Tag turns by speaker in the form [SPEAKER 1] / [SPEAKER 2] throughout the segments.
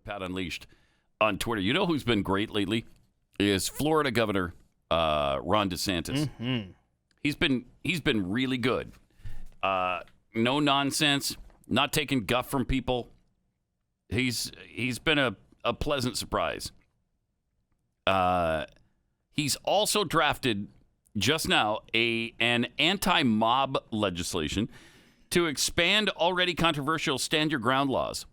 [SPEAKER 1] Pat Unleashed on Twitter. You know who's been great lately is Florida Governor Ron DeSantis.
[SPEAKER 2] Mm-hmm.
[SPEAKER 1] He's been really good. No nonsense, not taking guff from people. He's been a pleasant surprise. He's also drafted just now an anti-mob legislation to expand already controversial stand your ground laws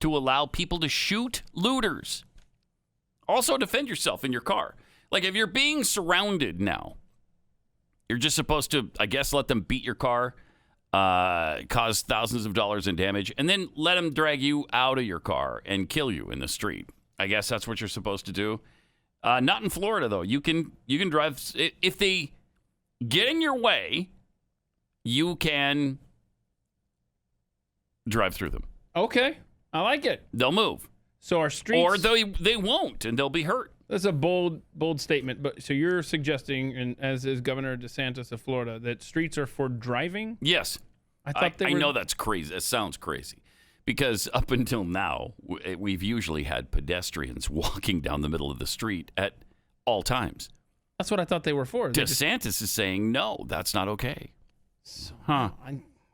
[SPEAKER 1] to allow people to shoot looters. Also defend yourself in your car. Like if you're being surrounded now, you're just supposed to, I guess, let them beat your car, cause thousands of dollars in damage, and then let them drag you out of your car and kill you in the street. I guess that's what you're supposed to do. Not in Florida, though. You can drive. If they get in your way, you can drive through them.
[SPEAKER 2] Okay. I like it.
[SPEAKER 1] They'll move.
[SPEAKER 2] So our streets...
[SPEAKER 1] Or they won't, and they'll be hurt.
[SPEAKER 2] That's a bold statement. But so you're suggesting, and as is Governor DeSantis of Florida, that streets are for driving?
[SPEAKER 1] Yes.
[SPEAKER 2] I
[SPEAKER 1] know that's crazy. It sounds crazy. Because up until now, we've usually had pedestrians walking down the middle of the street at all times.
[SPEAKER 2] That's what I thought they were for.
[SPEAKER 1] DeSantis is saying, no, that's not okay.
[SPEAKER 2] So,
[SPEAKER 1] huh.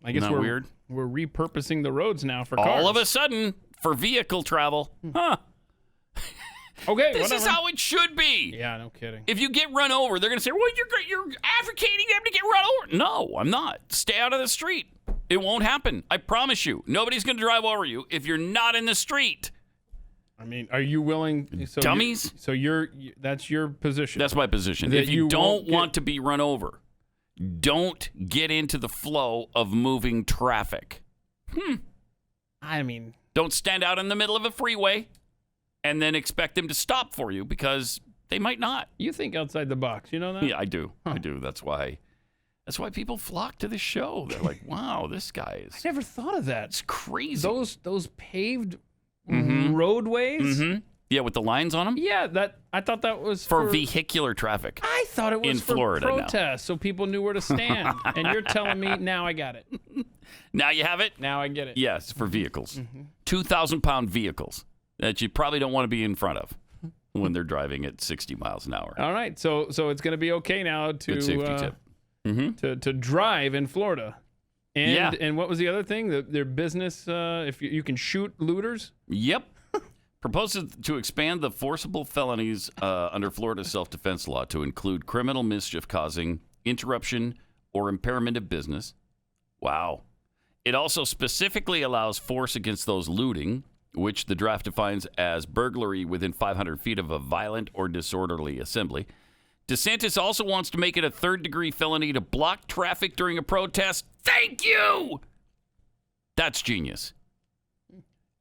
[SPEAKER 2] I guess we're weird. We're repurposing the roads now for cars.
[SPEAKER 1] All of a sudden, for vehicle travel. Huh.
[SPEAKER 2] Okay,
[SPEAKER 1] This is how it should be.
[SPEAKER 2] Yeah, no kidding.
[SPEAKER 1] If you get run over, they're going to say, well, you're advocating them to get run over. No, I'm not. Stay out of the street. It won't happen. I promise you. Nobody's going to drive over you if you're not in the street.
[SPEAKER 2] I mean, are you willing? So
[SPEAKER 1] dummies?
[SPEAKER 2] That's your position.
[SPEAKER 1] That's my position. If you don't want to be run over, don't get into the flow of moving traffic.
[SPEAKER 2] I mean,
[SPEAKER 1] don't stand out in the middle of a freeway and then expect them to stop for you because they might not.
[SPEAKER 2] You think outside the box. You know that?
[SPEAKER 1] Yeah, I do. Huh. I do. That's why people flock to this show. They're like, wow, this guy is...
[SPEAKER 2] I never thought of that.
[SPEAKER 1] It's crazy.
[SPEAKER 2] Those paved roadways?
[SPEAKER 1] Mm-hmm. Yeah, with the lines on them?
[SPEAKER 2] Yeah, I thought that was
[SPEAKER 1] for vehicular traffic.
[SPEAKER 2] I thought it was
[SPEAKER 1] in
[SPEAKER 2] for
[SPEAKER 1] Florida
[SPEAKER 2] protests, so people knew where to stand. And you're telling me, now I got it.
[SPEAKER 1] Now you have it?
[SPEAKER 2] Now I get it.
[SPEAKER 1] Yes, for vehicles. 2,000-pound vehicles that you probably don't want to be in front of when they're driving at 60 miles an hour.
[SPEAKER 2] All right, so it's going to be okay now to...
[SPEAKER 1] Good safety tip.
[SPEAKER 2] To drive in Florida. And what was the other thing? Their business, if you can shoot looters?
[SPEAKER 1] Yep. Proposes to expand the forcible felonies under Florida's self-defense law to include criminal mischief causing, interruption, or impairment of business. Wow. It also specifically allows force against those looting, which the draft defines as burglary within 500 feet of a violent or disorderly assembly. DeSantis also wants to make it a third-degree felony to block traffic during a protest. Thank you! That's genius.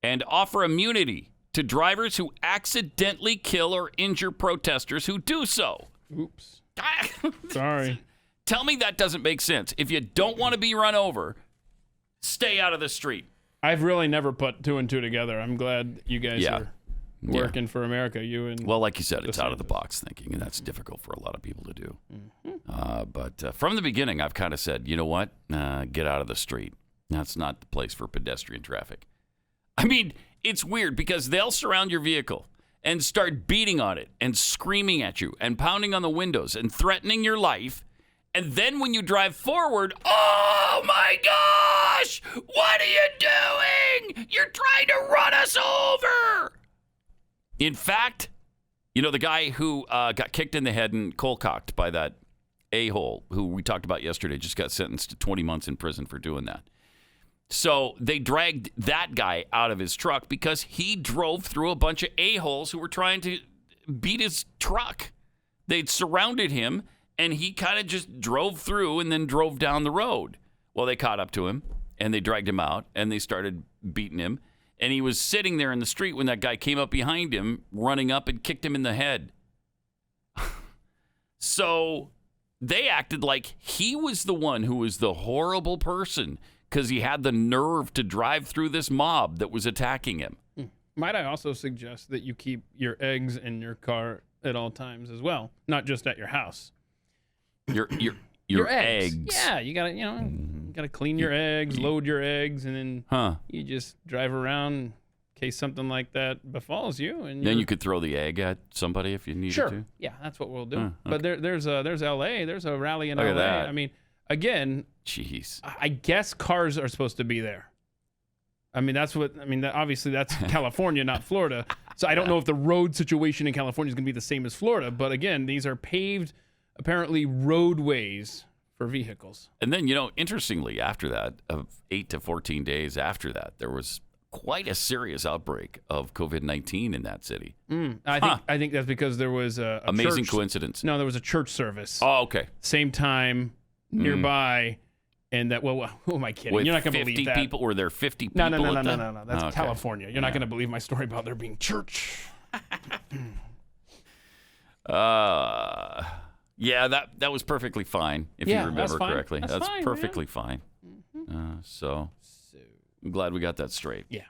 [SPEAKER 1] And offer immunity to drivers who accidentally kill or injure protesters who do so.
[SPEAKER 2] Oops. Sorry.
[SPEAKER 1] Tell me that doesn't make sense. If you don't want to be run over, stay out of the street.
[SPEAKER 2] I've really never put two and two together. I'm glad you guys are working for America. You and
[SPEAKER 1] well, like you said, it's out of the box thinking, and that's difficult for a lot of people to do. But from the beginning, I've kind of said, you know what? Get out of the street. That's not the place for pedestrian traffic. I mean, it's weird because they'll surround your vehicle and start beating on it and screaming at you and pounding on the windows and threatening your life. And then when you drive forward, oh my gosh, what are you doing? You're trying to run us over. In fact, you know, the guy who got kicked in the head and cold-cocked by that a-hole who we talked about yesterday just got sentenced to 20 months in prison for doing that. So they dragged that guy out of his truck because he drove through a bunch of a-holes who were trying to beat his truck. They'd surrounded him, and he kind of just drove through and then drove down the road. Well, they caught up to him, and they dragged him out, and they started beating him. And he was sitting there in the street when that guy came up behind him, running up and kicked him in the head. So they acted like he was the one who was the horrible person because he had the nerve to drive through this mob that was attacking him.
[SPEAKER 2] Might I also suggest that you keep your eggs in your car at all times as well, not just at your house.
[SPEAKER 1] Your eggs.
[SPEAKER 2] Yeah, you gotta clean your eggs, load your eggs, and then you just drive around, case something like that befalls you. And
[SPEAKER 1] then you could throw the egg at somebody if you needed
[SPEAKER 2] sure.
[SPEAKER 1] to.
[SPEAKER 2] Yeah, that's what we'll do.
[SPEAKER 1] Okay.
[SPEAKER 2] But there's L.A. There's a rally in
[SPEAKER 1] Look at
[SPEAKER 2] L.A.
[SPEAKER 1] that.
[SPEAKER 2] I mean, again,
[SPEAKER 1] Jeez.
[SPEAKER 2] I guess cars are supposed to be there. I mean, obviously that's California, not Florida. So I don't know if the road situation in California is going to be the same as Florida. But again, these are paved, apparently, roadways for vehicles.
[SPEAKER 1] And then, interestingly, after that, of 8 to 14 days after that, there was quite a serious outbreak of COVID-19 in that city.
[SPEAKER 2] I think that's because there was a
[SPEAKER 1] amazing
[SPEAKER 2] church,
[SPEAKER 1] coincidence.
[SPEAKER 2] No, there was a church service.
[SPEAKER 1] Oh, okay.
[SPEAKER 2] Same time, nearby. And that, who am I kidding?
[SPEAKER 1] With
[SPEAKER 2] You're not going to believe that.
[SPEAKER 1] 50 people? Were there 50 people?
[SPEAKER 2] No. That's
[SPEAKER 1] Okay.
[SPEAKER 2] California. You're not going to believe my story about there being church.
[SPEAKER 1] Yeah, that was perfectly fine, if you remember correctly.
[SPEAKER 2] That's fine,
[SPEAKER 1] perfectly fine. So I'm glad we got that straight.
[SPEAKER 2] Yeah.